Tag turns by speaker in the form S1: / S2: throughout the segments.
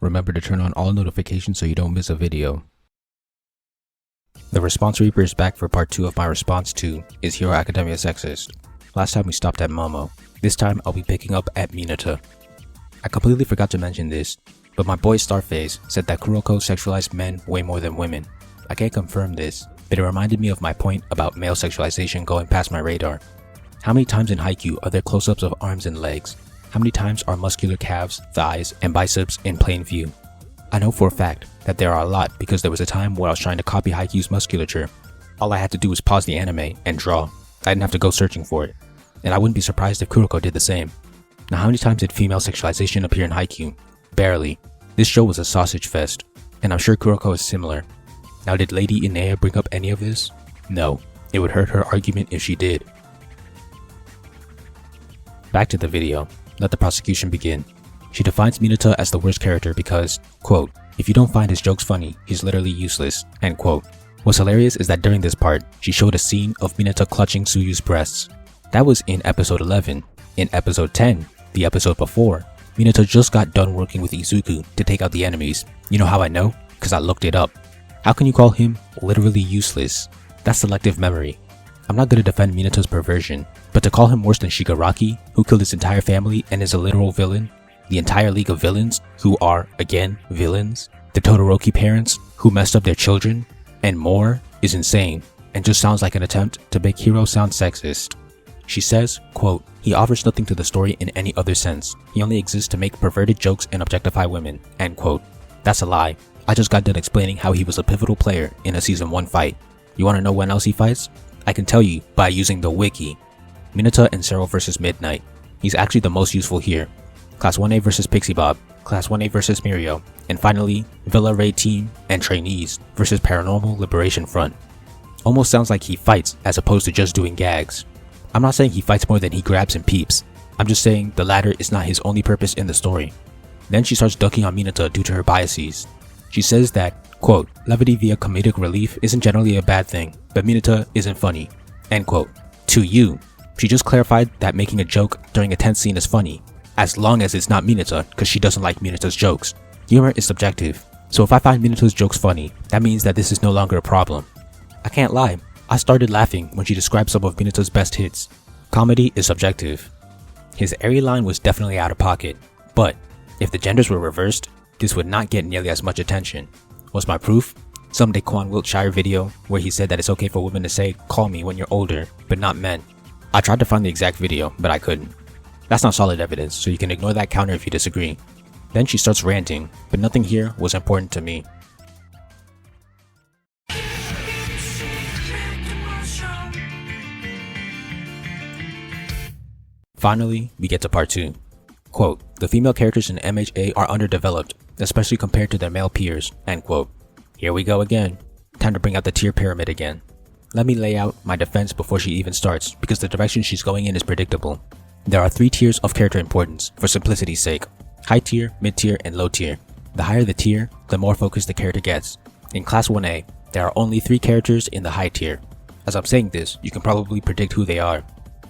S1: remember to turn on all notifications so you don't miss a video. The Response Reaper is back for part 2 of my response to Is Hero Academia Sexist? Last time we stopped at Momo. This time I'll be picking up at Minato. I completely forgot to mention this, but my boy Starface said that Kuroko sexualized men way more than women. I can't confirm this, but it reminded me of my point about male sexualization going past my radar. How many times in Haikyuu are there close-ups of arms and legs? How many times are muscular calves, thighs, and biceps in plain view? I know for a fact that there are a lot because there was a time where I was trying to copy Haikyuu's musculature. All I had to do was pause the anime and draw. I didn't have to go searching for it. And I wouldn't be surprised if Kuroko did the same. Now how many times did female sexualization appear in Haikyuu? Barely. This show was a sausage fest, and I'm sure Kuroko is similar. Now did Lady Inea bring up any of this? No. It would hurt her argument if she did. Back to the video. Let the prosecution begin. She defines Minato as the worst character because, quote, if you don't find his jokes funny, he's literally useless, end quote. What's hilarious is that during this part, she showed a scene of Minato clutching Tsuyu's breasts. That was in episode 11. In episode 10, the episode before, Minato just got done working with Izuku to take out the enemies. You know how I know? Because I looked it up. How can you call him literally useless? That's selective memory. I'm not gonna defend Minato's perversion, but to call him worse than Shigaraki, who killed his entire family and is a literal villain, the entire league of villains, who are, again, villains, the Todoroki parents, who messed up their children, and more, is insane, and just sounds like an attempt to make Hiro sound sexist. She says, quote, he offers nothing to the story in any other sense. He only exists to make perverted jokes and objectify women, end quote. That's a lie. I just got done explaining how he was a pivotal player in a season 1 fight. You wanna know when else he fights? I can tell you by using the wiki. Minato and Zero vs Midnight. He's actually the most useful here. Class 1A vs Pixie Bob, Class 1A vs Mirio, and finally, Villa Raid Team and Trainees vs Paranormal Liberation Front. Almost sounds like he fights as opposed to just doing gags. I'm not saying he fights more than he grabs and peeps. I'm just saying the latter is not his only purpose in the story. Then she starts dunking on Minato due to her biases. She says that, quote, levity via comedic relief isn't generally a bad thing, but Minato isn't funny, end quote. To you. She just clarified that making a joke during a tense scene is funny, as long as it's not Minato, because she doesn't like Minato's jokes. Humor is subjective, so if I find Minato's jokes funny, that means that this is no longer a problem. I can't lie, I started laughing when she described some of Minato's best hits. Comedy is subjective. His airy line was definitely out of pocket, but if the genders were reversed, this would not get nearly as much attention. What's my proof? Some Daquan Wiltshire video where he said that it's okay for women to say, call me when you're older, but not men. I tried to find the exact video, but I couldn't. That's not solid evidence, so you can ignore that counter if you disagree. Then she starts ranting, but nothing here was important to me. Finally, we get to part 2. Quote, the female characters in MHA are underdeveloped, especially compared to their male peers, end quote. Here we go again. Time to bring out the tier pyramid again. Let me lay out my defense before she even starts, because the direction she's going in is predictable. There are 3 tiers of character importance, for simplicity's sake. High tier, mid tier, and low tier. The higher the tier, the more focused the character gets. In Class 1A, there are only 3 characters in the high tier. As I'm saying this, you can probably predict who they are.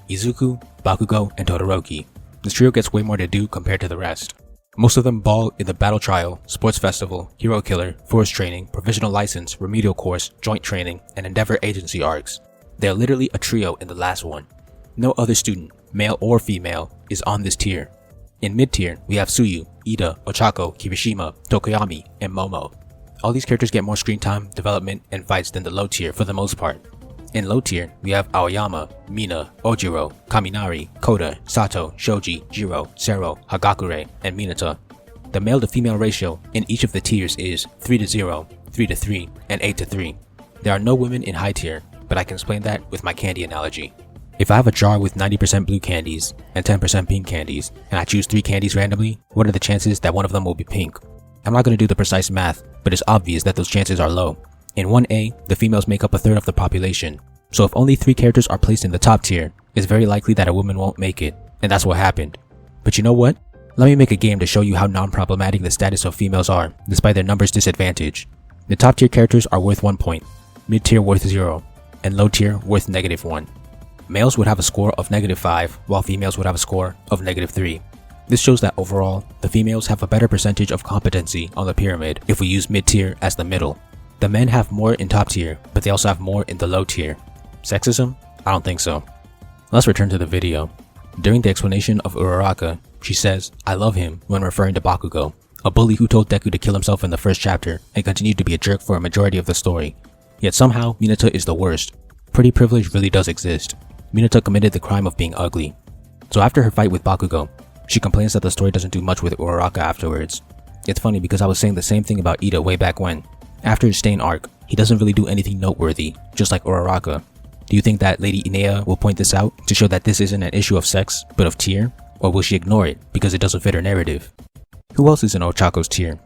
S1: Izuku, Bakugo, and Todoroki. This trio gets way more to do compared to the rest. Most of them ball in the Battle Trial, Sports Festival, Hero Killer, Force Training, Provisional License, Remedial Course, Joint Training, and Endeavor Agency arcs. They are literally a trio in the last one. No other student, male or female, is on this tier. In mid-tier, we have Tsuyu, Ida, Ochako, Kirishima, Tokoyami, and Momo. All these characters get more screen time, development, and fights than the low tier for the most part. In low tier, we have Aoyama, Mina, Ojiro, Kaminari, Koda, Sato, Shoji, Jiro, Sero, Hagakure, and Minato. The male to female ratio in each of the tiers is 3:0, 3:3, and 8:3. There are no women in high tier, but I can explain that with my candy analogy. If I have a jar with 90% blue candies and 10% pink candies, and I choose 3 candies randomly, what are the chances that one of them will be pink? I'm not going to do the precise math, but it's obvious that those chances are low. In 1A, the females make up 1/3 of the population, so if only 3 characters are placed in the top tier, it's very likely that a woman won't make it, and that's what happened. But you know what? Let me make a game to show you how non-problematic the status of females are, despite their numbers disadvantage. The top tier characters are worth 1 point, mid tier worth 0, and low tier worth -1. Males would have a score of -5, while females would have a score of -3. This shows that overall, the females have a better percentage of competency on the pyramid if we use mid-tier as the middle. The men have more in top tier, but they also have more in the low tier. Sexism? I don't think so. Let's return to the video. During the explanation of Uraraka, she says, "I love him," when referring to Bakugo, a bully who told Deku to kill himself in the first chapter and continued to be a jerk for a majority of the story. Yet somehow, Minato is the worst. Pretty privilege really does exist. Minato committed the crime of being ugly. So after her fight with Bakugo, she complains that the story doesn't do much with Uraraka afterwards. It's funny because I was saying the same thing about Ida way back when. After his Stain arc, he doesn't really do anything noteworthy, just like Uraraka. Do you think that Lady Inea will point this out to show that this isn't an issue of sex, but of tier? Or will she ignore it because it doesn't fit her narrative? Who else is in Ochako's tier?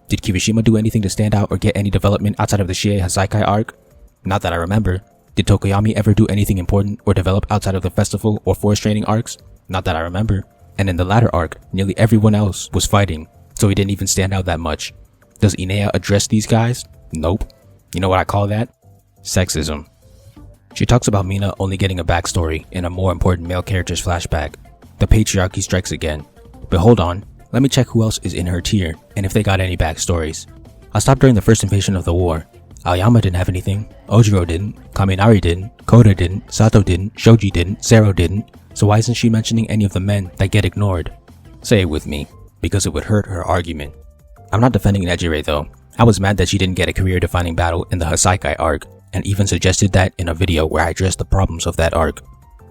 S1: Did Kirishima do anything to stand out or get any development outside of the Shie Hassaikai arc? Not that I remember. Did Tokoyami ever do anything important or develop outside of the festival or forest training arcs? Not that I remember. And in the latter arc, nearly everyone else was fighting, so he didn't even stand out that much. Does Inea address these guys? Nope. You know what I call that? Sexism. She talks about Mina only getting a backstory in a more important male character's flashback. The patriarchy strikes again. But hold on, let me check who else is in her tier and if they got any backstories. I stopped during the first invasion of the war. Aoyama didn't have anything, Ojiro didn't, Kaminari didn't, Koda didn't, Sato didn't, Shoji didn't, Sero didn't. So why isn't she mentioning any of the men that get ignored? Say it with me, because it would hurt her argument. I'm not defending Nejire though. I was mad that she didn't get a career-defining battle in the Hassaikai arc, and even suggested that in a video where I addressed the problems of that arc.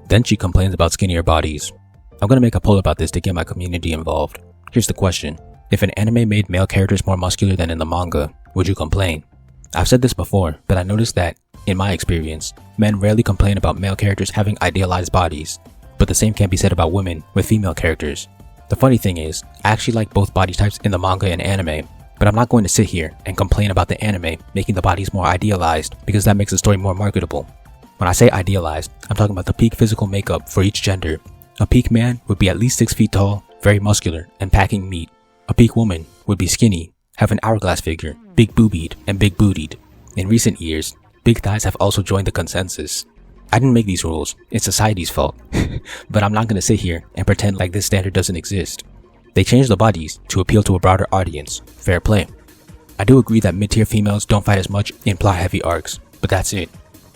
S1: Then she complains about skinnier bodies. I'm gonna make a poll about this to get my community involved. Here's the question. If an anime made male characters more muscular than in the manga, would you complain? I've said this before, but I noticed that, in my experience, men rarely complain about male characters having idealized bodies. But the same can't be said about women with female characters. The funny thing is, I actually like both body types in the manga and anime, but I'm not going to sit here and complain about the anime making the bodies more idealized because that makes the story more marketable. When I say idealized, I'm talking about the peak physical makeup for each gender. A peak man would be at least 6 feet tall, very muscular, and packing meat. A peak woman would be skinny, have an hourglass figure, big boobied, and big bootied. In recent years, big thighs have also joined the consensus. I didn't make these rules, it's society's fault. But I'm not gonna sit here and pretend like this standard doesn't exist. They changed the bodies to appeal to a broader audience, fair play. I do agree that mid-tier females don't fight as much in plot-heavy arcs, but that's it.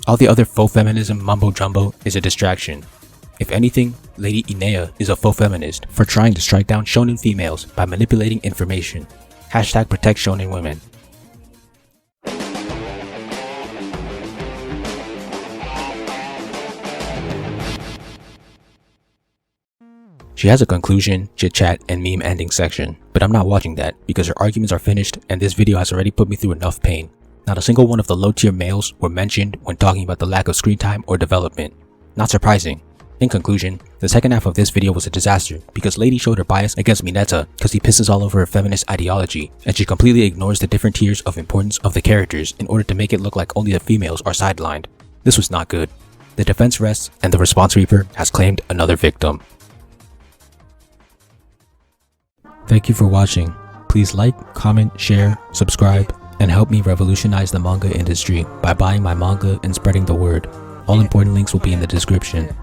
S1: All the other faux feminism mumbo-jumbo is a distraction. If anything, Lady Inea is a faux feminist for trying to strike down shonen females by manipulating information. Hashtag protect shonen women. She has a conclusion, chit-chat, and meme ending section, but I'm not watching that because her arguments are finished and this video has already put me through enough pain. Not a single one of the low-tier males were mentioned when talking about the lack of screen time or development. Not surprising. In conclusion, the second half of this video was a disaster because Lady showed her bias against Minato because he pisses all over her feminist ideology, and she completely ignores the different tiers of importance of the characters in order to make it look like only the females are sidelined. This was not good. The defense rests and the response reaper has claimed another victim. Thank you for watching. Please like, comment, share, subscribe, and help me revolutionize the manga industry by buying my manga and spreading the word. All important links will be in the description.